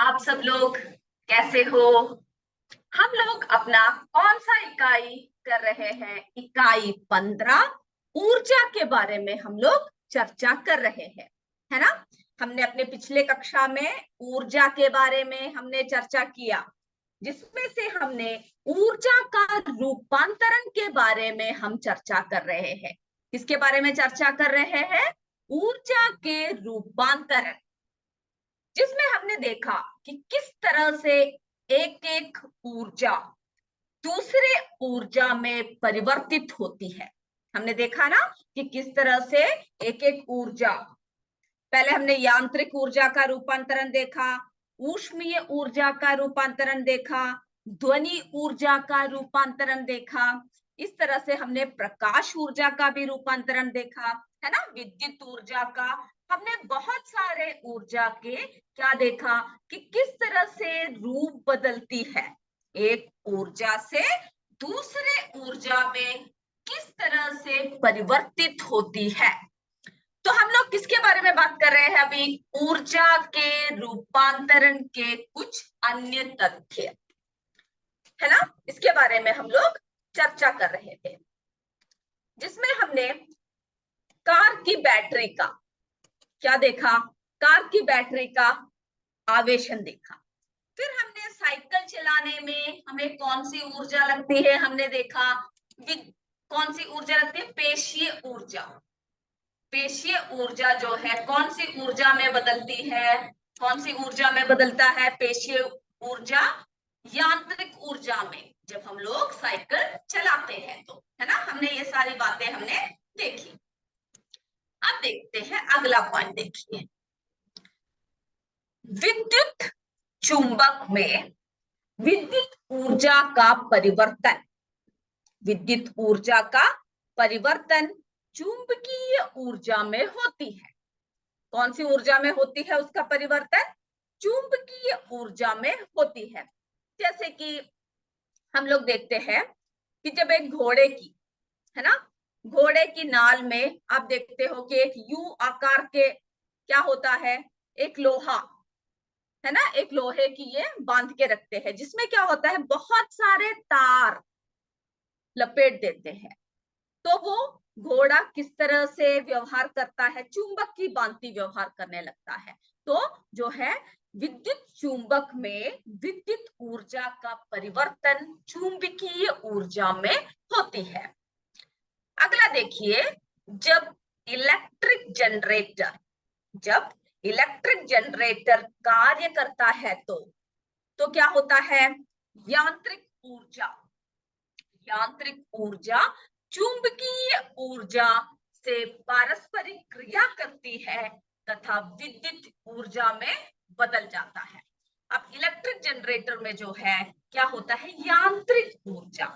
आप सब लोग कैसे हो? हम लोग अपना कौन सा इकाई कर रहे हैं? इकाई 15 ऊर्जा के बारे में हम लोग चर्चा कर रहे हैं, है ना। हमने अपने पिछले कक्षा में ऊर्जा के बारे में हमने चर्चा किया, जिसमें से हमने ऊर्जा का रूपांतरण के बारे में हम चर्चा कर रहे हैं। किसके बारे में चर्चा कर रहे हैं? ऊर्जा के रूपांतरण, जिसमें हमने देखा कि किस तरह से एक एक ऊर्जा दूसरे ऊर्जा में परिवर्तित होती है। हमने देखा ना कि किस तरह से एक एक ऊर्जा, पहले हमने यांत्रिक ऊर्जा का रूपांतरण देखा, ऊष्मीय ऊर्जा का रूपांतरण देखा, ध्वनि ऊर्जा का रूपांतरण देखा। इस तरह से हमने प्रकाश ऊर्जा का भी रूपांतरण देखा, है ना, विद्युत ऊर्जा का। हमने बहुत सारे ऊर्जा के क्या देखा कि किस तरह से रूप बदलती है, एक ऊर्जा से दूसरे ऊर्जा में किस तरह से परिवर्तित होती है। तो हम लोग किसके बारे में बात कर रहे हैं अभी? ऊर्जा के रूपांतरण के कुछ अन्य तथ्य, है ना, इसके बारे में हम लोग चर्चा कर रहे थे, जिसमें हमने कार की बैटरी का क्या देखा? कार की बैटरी का आवेशन देखा। फिर हमने साइकिल चलाने में हमें कौन सी ऊर्जा लगती है, हमने देखा कौन सी ऊर्जा लगती है? पेशीय ऊर्जा। पेशीय ऊर्जा जो है कौन सी ऊर्जा में बदलती है? कौन सी ऊर्जा में बदलता है पेशीय ऊर्जा? यांत्रिक ऊर्जा में, जब हम लोग साइकिल चलाते हैं तो, है ना। हमने ये सारी बातें हमने देखी। अब देखते हैं अगला पॉइंट। देखिए, विद्युत चुंबक में विद्युत ऊर्जा का परिवर्तन, विद्युत ऊर्जा का परिवर्तन चुंबकीय ऊर्जा में होती है। कौन सी ऊर्जा में होती है उसका परिवर्तन? चुंबकीय ऊर्जा में होती है। जैसे कि हम लोग देखते हैं कि जब एक घोड़े की, है ना, घोड़े की नाल में आप देखते हो कि एक यू आकार के क्या होता है? एक लोहा, है ना, एक लोहे की ये बांध के रखते हैं, जिसमें क्या होता है? बहुत सारे तार लपेट देते हैं। तो वो घोड़ा किस तरह से व्यवहार करता है? चुंबक की भांति व्यवहार करने लगता है। तो जो है विद्युत चुंबक में विद्युत ऊर्जा का परिवर्तन चुंबकीय ऊर्जा में होती है। अगला देखिए, जब इलेक्ट्रिक जनरेटर, जब इलेक्ट्रिक जनरेटर कार्य करता है तो क्या होता है? यांत्रिक ऊर्जा, यांत्रिक ऊर्जा चुंबकीय ऊर्जा से पारस्परिक क्रिया करती है तथा विद्युत ऊर्जा में बदल जाता है। अब इलेक्ट्रिक जनरेटर में जो है क्या होता है? यांत्रिक ऊर्जा।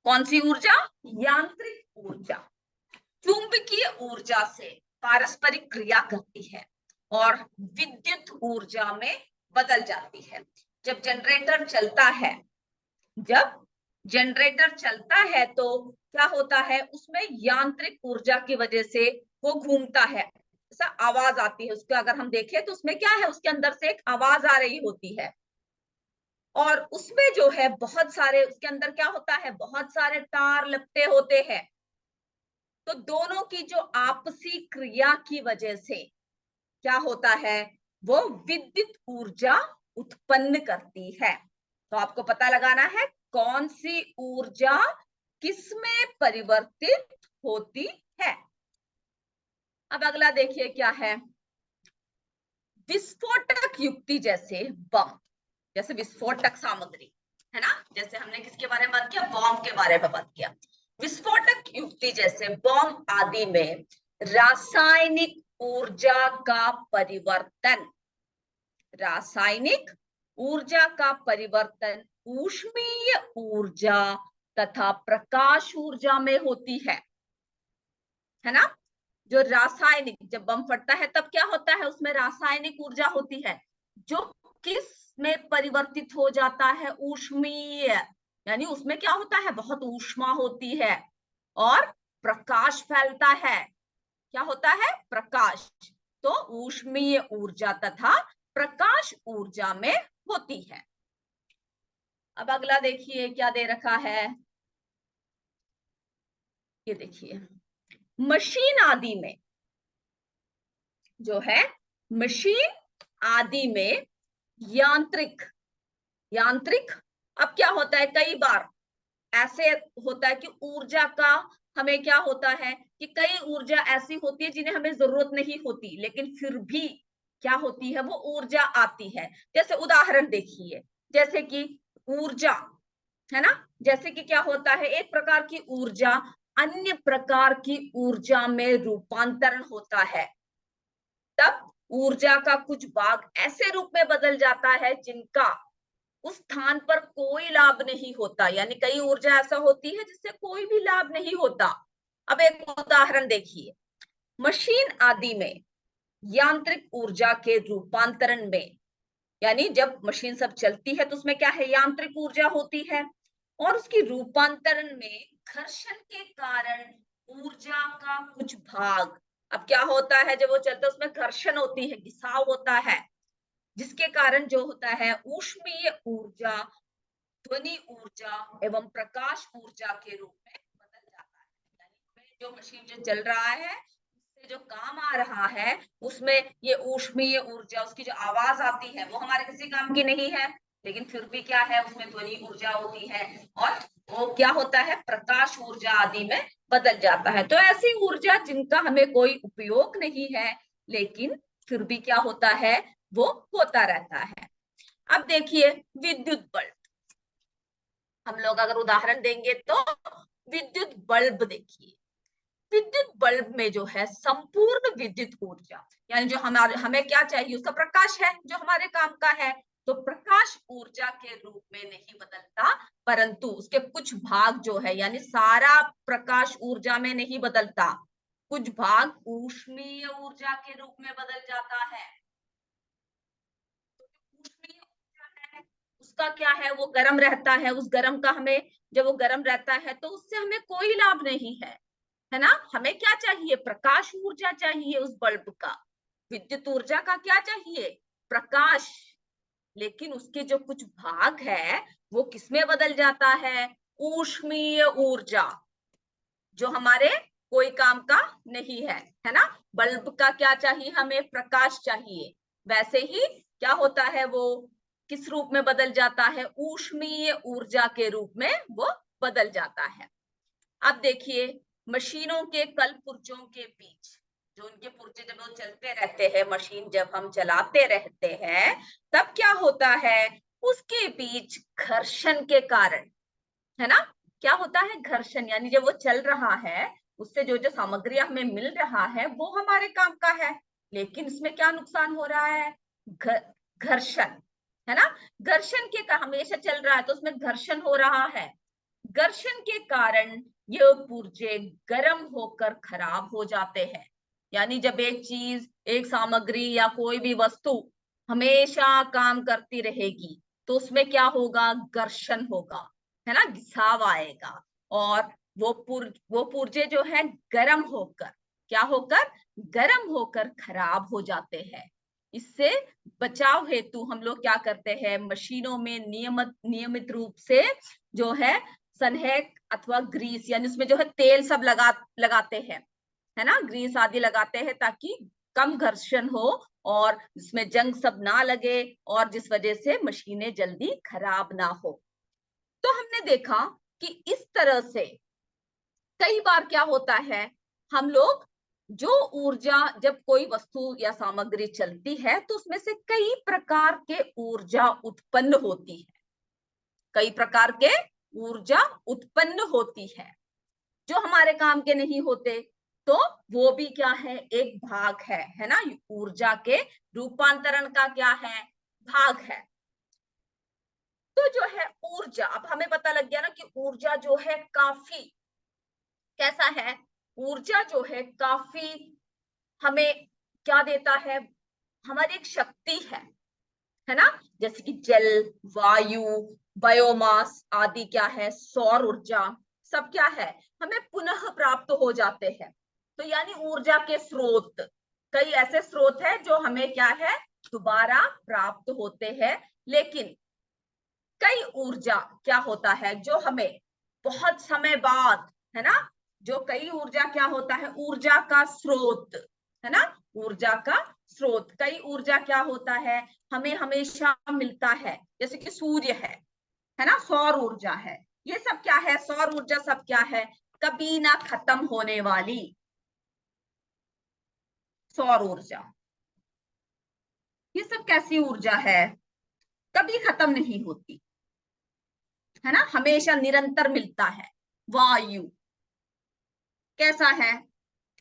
कौन सी ऊर्जा? यांत्रिक ऊर्जा चुंबकीय ऊर्जा से पारस्परिक क्रिया करती है और विद्युत ऊर्जा में बदल जाती है। जब जनरेटर चलता है, जब जनरेटर चलता है तो क्या होता है? उसमें यांत्रिक ऊर्जा की वजह से वो घूमता है, ऐसा आवाज आती है उसके। अगर हम देखें तो उसमें क्या है? उसके अंदर से एक आवाज आ रही होती है, और उसमें जो है बहुत सारे, उसके अंदर क्या होता है? बहुत सारे तार लपटे होते हैं। तो दोनों की जो आपसी क्रिया की वजह से क्या होता है? वो विद्युत ऊर्जा उत्पन्न करती है। तो आपको पता लगाना है कौन सी ऊर्जा किसमें परिवर्तित होती है। अब अगला देखिए क्या है? विस्फोटक युक्ति, जैसे बम, जैसे विस्फोटक सामग्री, है ना, जैसे हमने किसके बारे में बात किया? बॉम्ब के बारे में बात किया। विस्फोटक युक्ति जैसे बॉम्ब आदि में रासायनिक ऊर्जा का परिवर्तन, रासायनिक ऊर्जा का परिवर्तन ऊष्मीय ऊर्जा तथा प्रकाश ऊर्जा में होती है ना। जो रासायनिक, जब बम फटता है तब क्या होता है? उसमें रासायनिक ऊर्जा होती है, जो किस में परिवर्तित हो जाता है? ऊष्मीय, यानी उसमें क्या होता है? बहुत ऊष्मा होती है और प्रकाश फैलता है। क्या होता है? प्रकाश। तो ऊष्मीय ऊर्जा तथा प्रकाश प्रकाश ऊर्जा में होती है। अब अगला देखिए क्या दे रखा है, ये देखिए मशीन आदि में जो है, मशीन आदि में यांत्रिक यांत्रिक अब क्या होता है, कई बार ऐसे होता है कि ऊर्जा का हमें क्या होता है कि कई ऊर्जा ऐसी होती है जिन्हें हमें जरूरत नहीं होती, लेकिन फिर भी क्या होती है, वो ऊर्जा आती है। जैसे उदाहरण देखिए, जैसे कि ऊर्जा है ना, जैसे कि क्या होता है, एक प्रकार की ऊर्जा अन्य प्रकार की ऊर्जा में रूपांतरण होता है, तब ऊर्जा का कुछ भाग ऐसे रूप में बदल जाता है जिनका उस स्थान पर कोई लाभ नहीं होता, यानी कई ऊर्जा ऐसा होती है जिससे कोई भी लाभ नहीं होता। अब एक उदाहरण देखिए, मशीन आदि में यांत्रिक ऊर्जा के रूपांतरण में, यानी जब मशीन सब चलती है तो उसमें क्या है, यांत्रिक ऊर्जा होती है, और उसकी रूपांतरण में घर्षण के कारण ऊर्जा का कुछ भाग, अब क्या होता है जब वो चलता है उसमें घर्षण होती है, घिसाव होता है, जिसके कारण जो होता है ऊष्मीय ऊर्जा, ध्वनि ऊर्जा एवं प्रकाश ऊर्जा के रूप में बदल जाता है। यानी जो मशीन जो चल रहा है उससे जो काम आ रहा है उसमें ये ऊष्मीय ऊर्जा, उसकी जो आवाज आती है वो हमारे किसी काम की नहीं है, लेकिन फिर भी क्या है उसमें ध्वनि ऊर्जा होती है, और वो क्या होता है प्रकाश ऊर्जा आदि में बदल जाता है। तो ऐसी ऊर्जा जिनका हमें कोई उपयोग नहीं है, लेकिन फिर भी क्या होता है वो होता रहता है। अब देखिए विद्युत बल्ब, हम लोग अगर उदाहरण देंगे तो विद्युत बल्ब देखिए, विद्युत बल्ब में जो है संपूर्ण विद्युत ऊर्जा, यानी जो हमारे हमें क्या चाहिए उसका प्रकाश है जो हमारे काम का है, तो प्रकाश ऊर्जा के रूप में नहीं बदलता, परंतु उसके कुछ भाग जो है, यानी सारा प्रकाश ऊर्जा में नहीं बदलता, कुछ भाग ऊष्मीय ऊर्जा के रूप में बदल जाता है। ऊष्मीय ऊर्जा है उसका क्या है, वो गर्म रहता है, उस गर्म का हमें, जब वो गर्म रहता है तो उससे हमें कोई लाभ नहीं है ना, हमें क्या चाहिए, प्रकाश ऊर्जा चाहिए उस बल्ब का, विद्युत ऊर्जा का क्या चाहिए, प्रकाश, लेकिन उसके जो कुछ भाग है वो किसमें बदल जाता है, ऊष्मीय ऊर्जा, जो हमारे कोई काम का नहीं है ना। बल्ब का क्या चाहिए, हमें प्रकाश चाहिए, वैसे ही क्या होता है वो किस रूप में बदल जाता है, ऊष्मीय ऊर्जा के रूप में वो बदल जाता है। अब देखिए मशीनों के कल पुर्जों के बीच, जो उनके पुर्जे जब वो चलते रहते हैं, मशीन जब हम चलाते रहते हैं तब क्या होता है, उसके बीच घर्षण के कारण, है ना, क्या होता है घर्षण, यानी जब वो चल रहा है उससे जो जो सामग्री हमें मिल रहा है वो हमारे काम का है, लेकिन इसमें क्या नुकसान हो रहा है, घर्षण, है ना, घर्षण के कारण हमेशा चल रहा है तो उसमें घर्षण हो रहा है, घर्षण के कारण ये पुर्जे गर्म होकर खराब हो जाते हैं। यानी जब एक चीज, एक सामग्री या कोई भी वस्तु हमेशा काम करती रहेगी तो उसमें क्या होगा, घर्षण होगा, है ना, घिसाव आएगा, और वो पुर्जे जो है गर्म होकर, क्या होकर, गर्म होकर खराब हो जाते हैं। इससे बचाव हेतु हम लोग क्या करते हैं, मशीनों में नियमित रूप से जो है सनहेक अथवा ग्रीस, यानी उसमें जो है तेल सब लगाते हैं, है ना, ग्रीस आदि लगाते हैं ताकि कम घर्षण हो और इसमें जंग सब ना लगे, और जिस वजह से मशीनें जल्दी खराब ना हो। तो हमने देखा कि इस तरह से कई बार क्या होता है, हम लोग जो ऊर्जा, जब कोई वस्तु या सामग्री चलती है तो उसमें से कई प्रकार के ऊर्जा उत्पन्न होती है, कई प्रकार के ऊर्जा उत्पन्न होती है जो हमारे काम के नहीं होते, तो वो भी क्या है, एक भाग है ना, ऊर्जा के रूपांतरण का क्या है, भाग है। तो जो है ऊर्जा, अब हमें पता लग गया ना कि ऊर्जा जो है काफी कैसा है, ऊर्जा जो है काफी हमें क्या देता है, हमारी एक शक्ति है ना, जैसे कि जल, वायु, बायोमास आदि क्या है, सौर ऊर्जा, सब क्या है हमें पुनः प्राप्त हो जाते हैं। तो यानी ऊर्जा के स्रोत, कई ऐसे स्रोत है जो हमें क्या है दोबारा प्राप्त होते हैं। लेकिन कई ऊर्जा क्या होता है जो हमें बहुत समय बाद, है ना, जो कई ऊर्जा क्या होता है, ऊर्जा का स्रोत, है ना, ऊर्जा का स्रोत, कई ऊर्जा क्या होता है हमें हमेशा मिलता है, जैसे कि सूर्य है ना, सौर ऊर्जा है, ये सब क्या है, सौर ऊर्जा सब क्या है, कभी ना खत्म होने वाली सौर ऊर्जा। ये सब कैसी ऊर्जा है, कभी खत्म नहीं होती, है ना, हमेशा निरंतर मिलता है। वायु कैसा है,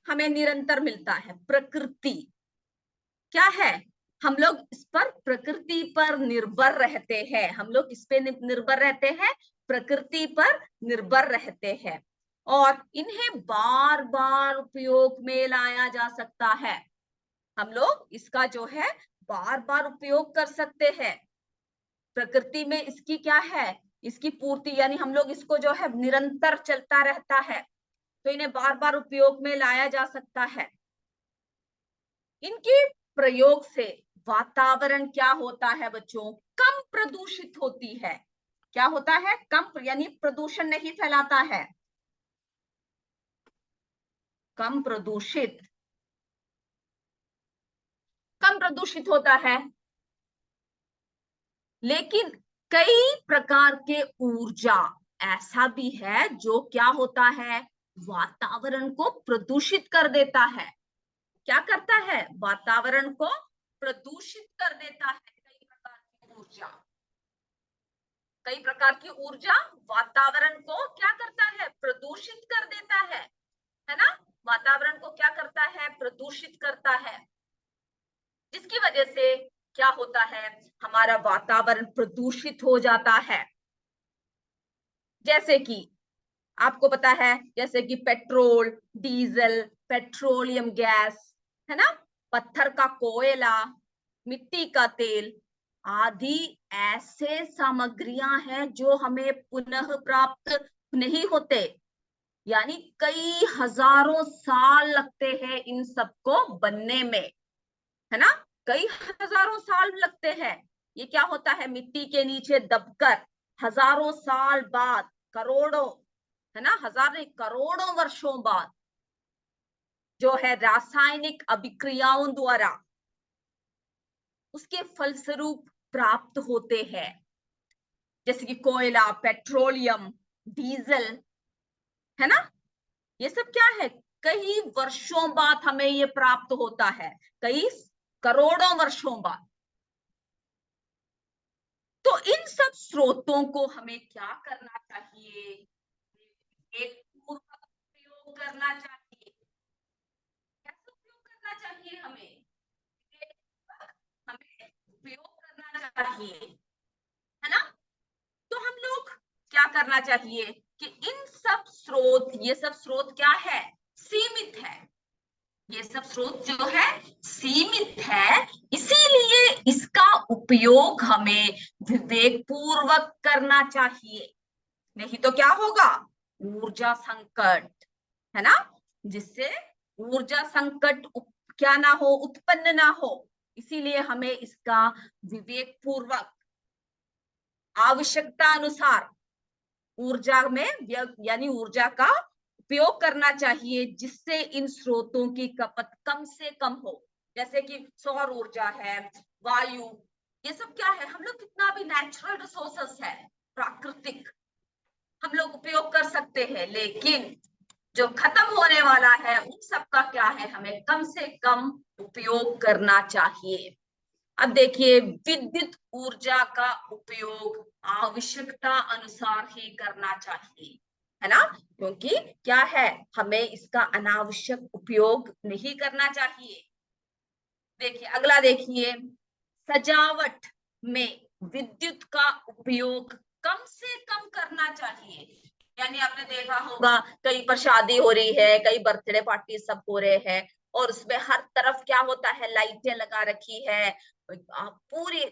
हमें निरंतर मिलता है। प्रकृति क्या है, हम लोग इस पर, प्रकृति पर निर्भर रहते हैं, हम लोग इस पे निर्भर रहते हैं, प्रकृति पर निर्भर रहते हैं, और इन्हें बार बार उपयोग में लाया जा सकता है। हम लोग इसका जो है बार बार उपयोग कर सकते हैं। प्रकृति में इसकी क्या है, इसकी पूर्ति, यानी हम लोग इसको जो है निरंतर चलता रहता है, तो इन्हें बार बार उपयोग में लाया जा सकता है। इनके प्रयोग से वातावरण क्या होता है बच्चों, कम प्रदूषित होती है। क्या होता है, कम, यानी प्रदूषण नहीं फैलाता है, कम प्रदूषित, कम प्रदूषित होता है। लेकिन कई प्रकार के ऊर्जा ऐसा भी है जो क्या होता है, वातावरण को प्रदूषित कर देता है। क्या करता है, वातावरण को प्रदूषित कर देता है। कई प्रकार की ऊर्जा, कई प्रकार की ऊर्जा वातावरण को क्या करता है, प्रदूषित कर देता है ना, वातावरण को क्या करता है, प्रदूषित करता है, जिसकी वजह से क्या होता है, हमारा वातावरण प्रदूषित हो जाता है। जैसे कि आपको पता है, जैसे कि पेट्रोल, डीजल, पेट्रोलियम गैस, है ना, पत्थर का कोयला, मिट्टी का तेल आदि ऐसे सामग्रियां हैं जो हमें पुनः प्राप्त नहीं होते, यानी कई हजारों साल लगते हैं इन सबको बनने में, है ना, कई हजारों साल लगते हैं। ये क्या होता है, मिट्टी के नीचे दबकर हजारों साल बाद, करोड़ों, है ना, हजार नहीं करोड़ों वर्षों बाद जो है रासायनिक अभिक्रियाओं द्वारा उसके फलस्वरूप प्राप्त होते हैं, जैसे कि कोयला, पेट्रोलियम, डीजल, है ना, ये सब क्या है, कई वर्षों बाद हमें ये प्राप्त होता है, कई करोड़ों वर्षों बाद। तो इन सब स्रोतों को हमें क्या करना चाहिए, एक पूर्वक उपयोग करना चाहिए। कैसे उपयोग करना चाहिए, हमें हमें उपयोग करना चाहिए, है ना। तो हम लोग क्या करना चाहिए कि इन सब स्रोत, ये सब स्रोत क्या है, सीमित है, ये सब स्रोत जो है सीमित है, इसीलिए इसका उपयोग हमें विवेक पूर्वक करना चाहिए, नहीं तो क्या होगा, ऊर्जा संकट, है ना, जिससे ऊर्जा संकट क्या ना हो, उत्पन्न ना हो, इसीलिए हमें इसका विवेक पूर्वक आवश्यकता अनुसार ऊर्जा में, यानी ऊर्जा का उपयोग करना चाहिए, जिससे इन स्रोतों की खपत कम से कम हो। जैसे कि सौर ऊर्जा है, वायु, ये सब क्या है, हम लोग कितना भी नेचुरल रिसोर्सेस है, प्राकृतिक, हम लोग उपयोग कर सकते हैं, लेकिन जो खत्म होने वाला है उन सब का क्या है, हमें कम से कम उपयोग करना चाहिए। अब देखिए, विद्युत ऊर्जा का उपयोग आवश्यकता अनुसार ही करना चाहिए, है ना, क्योंकि क्या है, हमें इसका अनावश्यक उपयोग नहीं करना चाहिए। देखिए अगला, देखिए, सजावट में विद्युत का उपयोग कम से कम करना चाहिए। यानी आपने देखा होगा, कहीं पर शादी हो रही है, कहीं बर्थडे पार्टी सब हो रहे हैं, और उसमें हर तरफ क्या होता है, लाइटें लगा रखी है, पूरी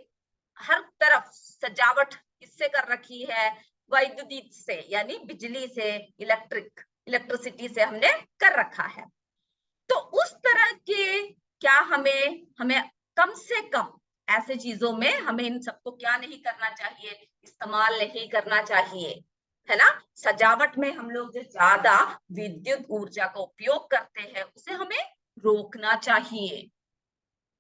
हर तरफ सजावट इससे कर रखी है, वैद्युत से, यानी बिजली से, इलेक्ट्रिसिटी से हमने कर रखा है। तो उस तरह के क्या हमें हमें कम से कम ऐसे चीजों में हमें इन सबको क्या नहीं करना चाहिए, इस्तेमाल नहीं करना चाहिए, है ना। सजावट में हम लोग जो ज्यादा विद्युत ऊर्जा का उपयोग करते हैं उसे हमें रोकना चाहिए।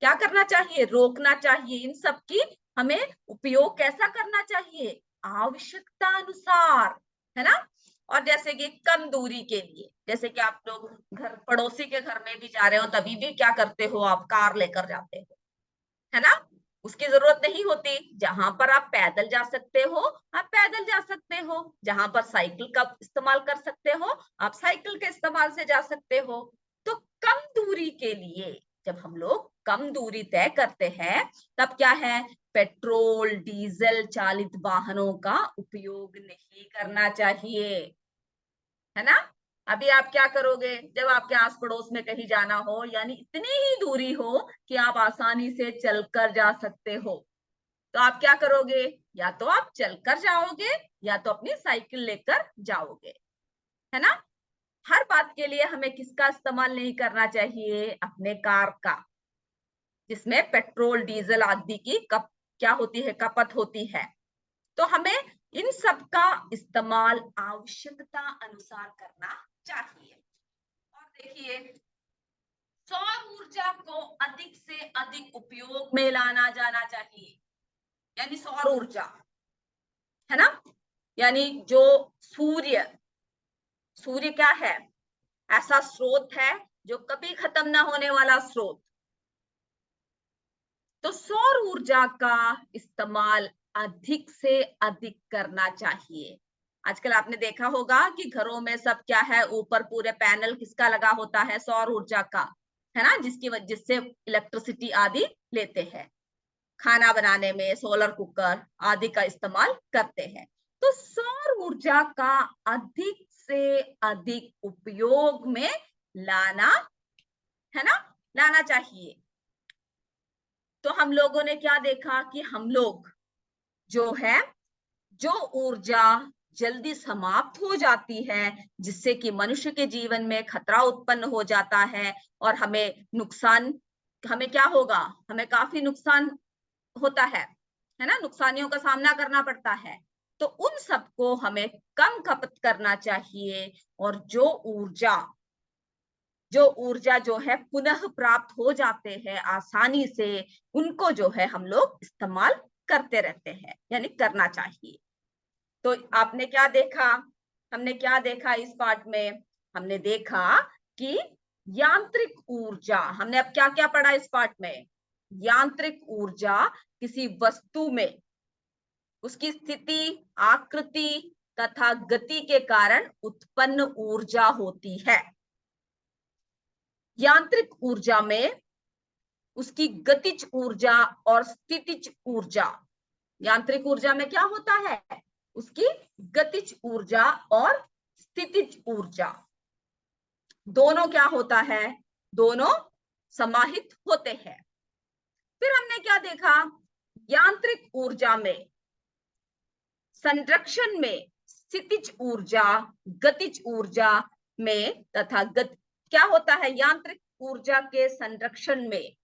क्या करना चाहिए, रोकना चाहिए। इन सब की हमें उपयोग कैसा करना चाहिए, आवश्यकता अनुसार, है ना। और जैसे कि कम दूरी के लिए, जैसे कि आप लोग घर पड़ोसी के घर में भी जा रहे हो तभी भी क्या करते हो, आप कार लेकर जाते हो, है ना। उसकी जरूरत नहीं होती। जहां पर आप पैदल जा सकते हो आप पैदल जा सकते हो, जहां पर साइकिल का इस्तेमाल कर सकते हो आप साइकिल के इस्तेमाल से जा सकते हो। तो कम दूरी के लिए जब हम लोग कम दूरी तय करते हैं तब क्या है, पेट्रोल डीजल चालित वाहनों का उपयोग नहीं करना चाहिए, है ना। अभी आप क्या करोगे, जब आपके आस पड़ोस में कहीं जाना हो, यानी इतनी ही दूरी हो कि आप आसानी से चलकर जा सकते हो, तो आप क्या करोगे, या तो आप चलकर जाओगे या तो अपनी साइकिल लेकर जाओगे, है ना। हर बात के लिए हमें किसका इस्तेमाल नहीं करना चाहिए, अपने कार का, जिसमें पेट्रोल डीजल आदि की क्या होती है, खपत होती है। तो हमें इन सब का इस्तेमाल आवश्यकता अनुसार करना चाहिए। और देखिए, सौर ऊर्जा को अधिक से अधिक उपयोग में लाना जाना चाहिए, यानी सौर ऊर्जा, है ना। यानी जो सूर्य सूर्य क्या है, ऐसा स्रोत है जो कभी खत्म ना होने वाला स्रोत। तो सौर ऊर्जा का इस्तेमाल अधिक से अधिक करना चाहिए। आजकल आपने देखा होगा कि घरों में सब क्या है, ऊपर पूरे पैनल किसका लगा होता है, सौर ऊर्जा का, है ना, जिसकी वजह से इलेक्ट्रिसिटी आदि लेते हैं, खाना बनाने में सोलर कुकर आदि का इस्तेमाल करते हैं। तो सौर ऊर्जा का अधिक से अधिक उपयोग में लाना, है ना, लाना चाहिए। तो हम लोगों ने क्या देखा कि हम लोग जो है, जो ऊर्जा जल्दी समाप्त हो जाती है, जिससे कि मनुष्य के जीवन में खतरा उत्पन्न हो जाता है और हमें नुकसान, हमें क्या होगा, हमें काफी नुकसान होता है ना, नुकसानियों का सामना करना पड़ता है। तो उन सबको हमें कम खपत करना चाहिए, और जो ऊर्जा जो है पुनः प्राप्त हो जाते हैं आसानी से, उनको जो है हम लोग इस्तेमाल करते रहते हैं, यानी करना चाहिए। तो आपने क्या देखा, हमने क्या देखा इस पार्ट में, हमने देखा कि यांत्रिक ऊर्जा, हमने अब क्या क्या पढ़ा इस पार्ट में, यांत्रिक ऊर्जा किसी वस्तु में उसकी स्थिति, आकृति तथा गति के कारण उत्पन्न ऊर्जा होती है। यांत्रिक ऊर्जा में उसकी गतिज ऊर्जा और स्थितिज ऊर्जा, यांत्रिक ऊर्जा में क्या होता है, उसकी गतिज ऊर्जा और स्थितिज ऊर्जा, दोनों क्या होता है, दोनों समाहित होते हैं। फिर हमने क्या देखा, यांत्रिक ऊर्जा में संरक्षण में स्थितिज ऊर्जा गतिज ऊर्जा में तथा क्या होता है, यांत्रिक ऊर्जा के संरक्षण में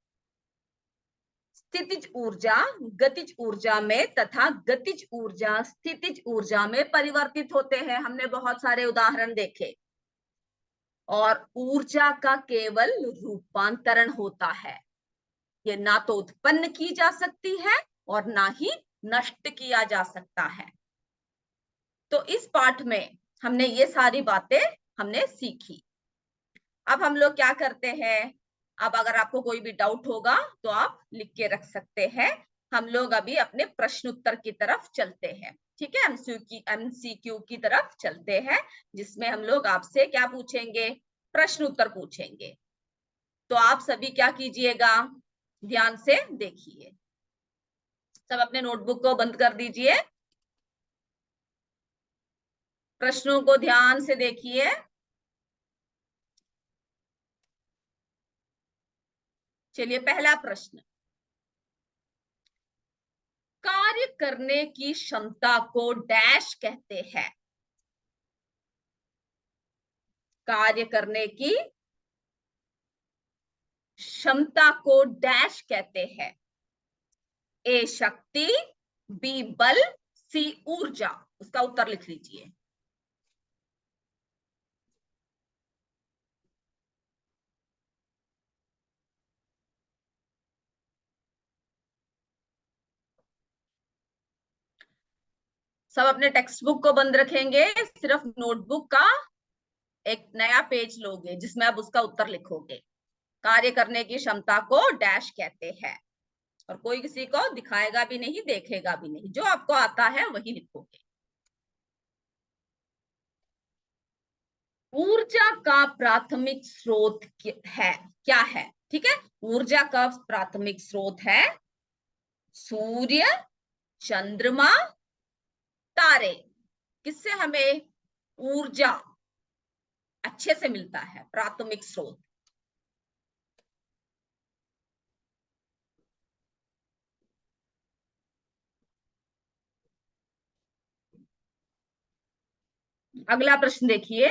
स्थितिज ऊर्जा गतिज ऊर्जा में तथा गतिज ऊर्जा स्थितिज ऊर्जा में परिवर्तित होते हैं। हमने बहुत सारे उदाहरण देखे। और ऊर्जा का केवल रूपांतरण होता है, ये ना तो उत्पन्न की जा सकती है और ना ही नष्ट किया जा सकता है। तो इस पाठ में हमने ये सारी बातें हमने सीखी। अब हम लोग क्या करते हैं, अब अगर आपको कोई भी डाउट होगा तो आप लिख के रख सकते हैं। हम लोग अभी अपने प्रश्न उत्तर की तरफ चलते हैं, ठीक है, एमसीक्यू की तरफ चलते हैं, जिसमें हम लोग आपसे क्या पूछेंगे, प्रश्न उत्तर पूछेंगे। तो आप सभी क्या कीजिएगा, ध्यान से देखिए, सब अपने नोटबुक को बंद कर दीजिए, प्रश्नों को ध्यान से देखिए। चलिए, पहला प्रश्न, कार्य करने की क्षमता को डैश कहते हैं। कार्य करने की क्षमता को डैश कहते हैं। ए शक्ति, बी बल, सी ऊर्जा। उसका उत्तर लिख लीजिए। सब अपने टेक्स्ट बुक को बंद रखेंगे, सिर्फ नोटबुक का एक नया पेज लोगे जिसमें आप उसका उत्तर लिखोगे। कार्य करने की क्षमता को डैश कहते हैं, और कोई किसी को दिखाएगा भी नहीं, देखेगा भी नहीं, जो आपको आता है वही लिखोगे। ऊर्जा का प्राथमिक स्रोत है क्या है? ठीक है, ऊर्जा का प्राथमिक स्रोत है सूर्य, चंद्रमा, तारे। किससे हमें ऊर्जा अच्छे से मिलता है? प्राथमिक स्रोत। अगला प्रश्न देखिए,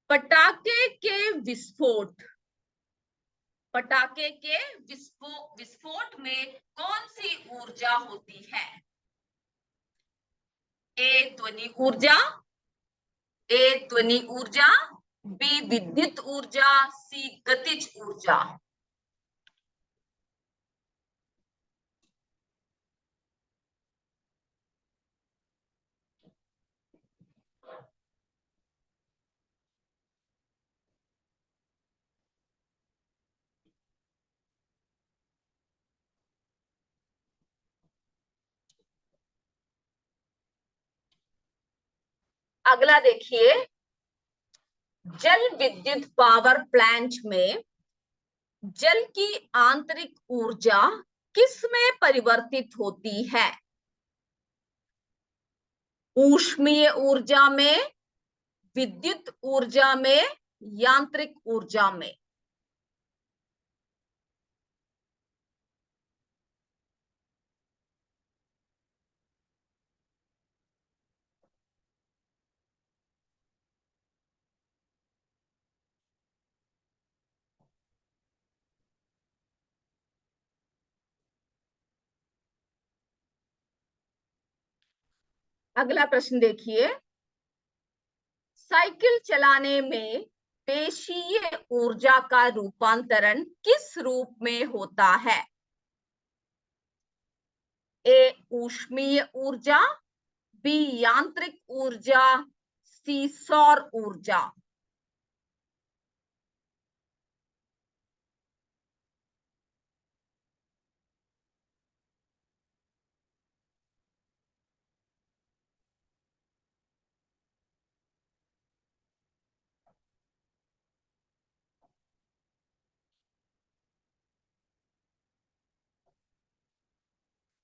पटाखे के विस्फोट, पटाखे के विस्फोट में कौन सी ऊर्जा होती है? ए ध्वनि ऊर्जा, ए ध्वनि ऊर्जा, बी विद्युत ऊर्जा, सी गतिज ऊर्जा। अगला देखिए, जल विद्युत पावर प्लांट में जल की आंतरिक ऊर्जा किस में परिवर्तित होती है? ऊष्मीय ऊर्जा में, विद्युत ऊर्जा में, यांत्रिक ऊर्जा में। अगला प्रश्न देखिए, साइकिल चलाने में पेशीय ऊर्जा का रूपांतरण किस रूप में होता है? ए ऊष्मीय ऊर्जा, बी यांत्रिक ऊर्जा, सी सौर ऊर्जा।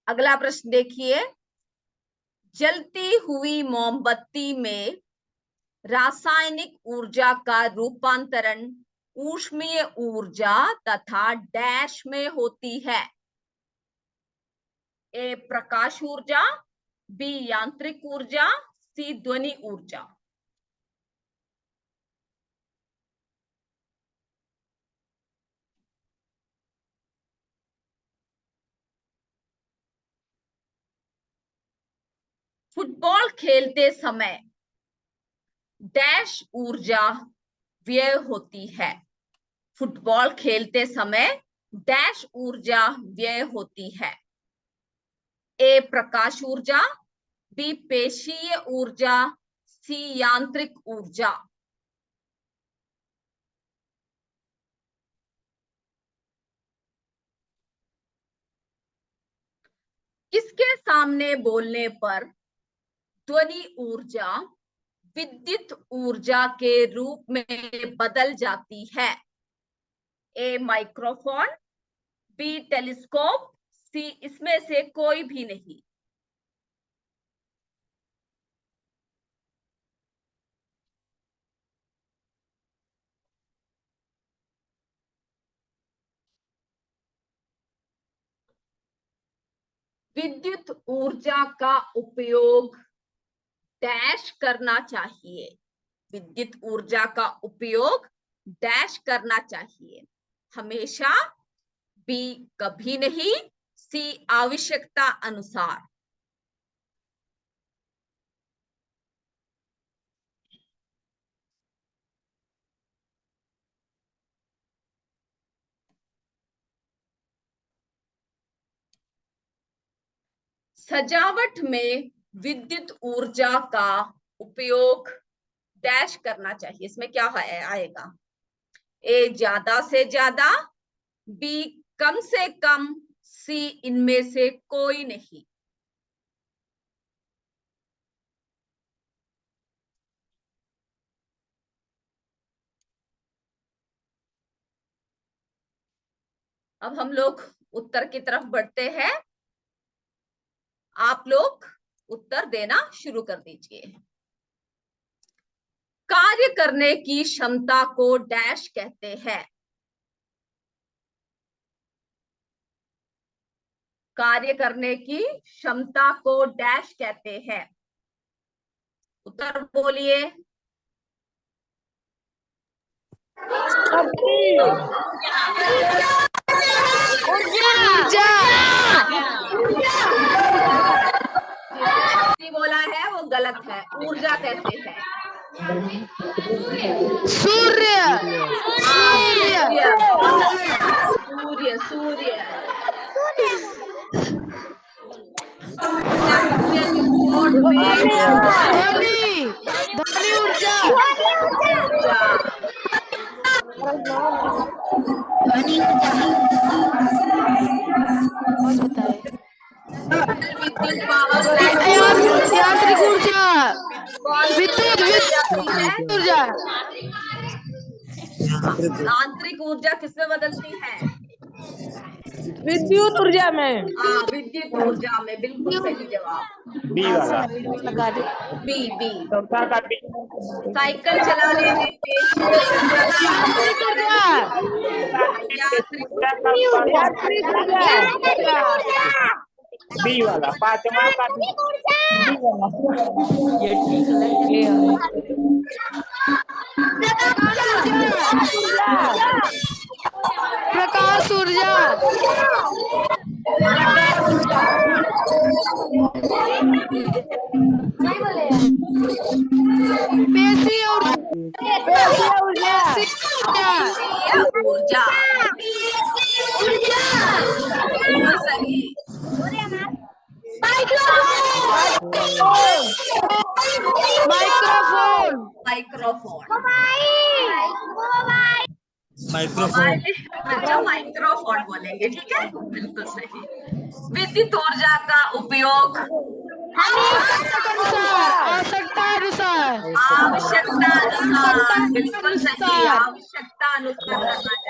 अगला प्रश्न देखिए, जलती हुई मोमबत्ती में रासायनिक ऊर्जा का रूपांतरण ऊष्मीय ऊर्जा तथा डैश में होती है? ए प्रकाश ऊर्जा, बी यांत्रिक ऊर्जा, सी ध्वनि ऊर्जा। फुटबॉल खेलते समय डैश ऊर्जा व्यय होती है? फुटबॉल खेलते समय डैश ऊर्जा व्यय होती है? ए प्रकाश ऊर्जा, बी पेशीय ऊर्जा, सी यांत्रिक ऊर्जा। किसके सामने बोलने पर ध्वनि ऊर्जा विद्युत ऊर्जा के रूप में बदल जाती है? ए माइक्रोफोन, बी टेलीस्कोप, सी इसमें से कोई भी नहीं। विद्युत ऊर्जा का उपयोग डैश करना चाहिए? विद्युत ऊर्जा का उपयोग डैश करना चाहिए? हमेशा बी कभी नहीं, सी आवश्यकता अनुसार। सजावट में विद्युत ऊर्जा का उपयोग डैश करना चाहिए। इसमें क्या आएगा? ए ज्यादा से ज्यादा, बी कम से कम, सी इनमें से कोई नहीं। अब हम लोग उत्तर की तरफ बढ़ते हैं। आप लोग उत्तर देना शुरू कर दीजिए। कार्य करने की क्षमता को डैश कहते हैं। कार्य करने की क्षमता को डैश कहते हैं। उत्तर बोलिए। जिसने बोला है वो गलत है। ऊर्जा कैसे है? सूर्य। सूर्य सूर्य ध्वनि ऊर्जा। यांत्रिक ऊर्जा। विद्युत ऊर्जा। आंतरिक ऊर्जा किसमें बदलती है? विद्युत ऊर्जा में। विद्युत ऊर्जा में। बिल्कुल सही जवाब। बी वाला। B b. चौथा का बी। साइकिल चलाने में पेशे बी वाला। पांचवा का बी। प्रकाश ऊर्जा। पेशीय ऊर्जा। सही। माइक्रोफोन। माइक्रोफोन। माइक्रोफोन। अच्छा माइक्रोफोन बोलेंगे, ठीक है। बिल्कुल सही। विद्युत ऊर्जा का उपयोग आवश्यकता अनुसार। आवश्यकता अनुसार। बिल्कुल सही। आवश्यकता अनुसार करना चाहिए।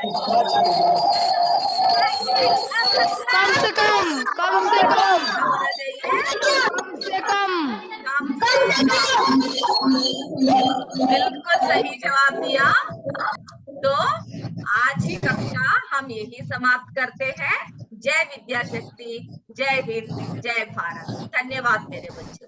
कम से कम। कम से कम। होना चाहिए। कम से कम। बिल्कुल सही जवाब दिया। तो आज की कक्षा हम यही समाप्त करते हैं। जय विद्या शक्ति, जय हिंद, जय भारत। धन्यवाद मेरे बच्चों।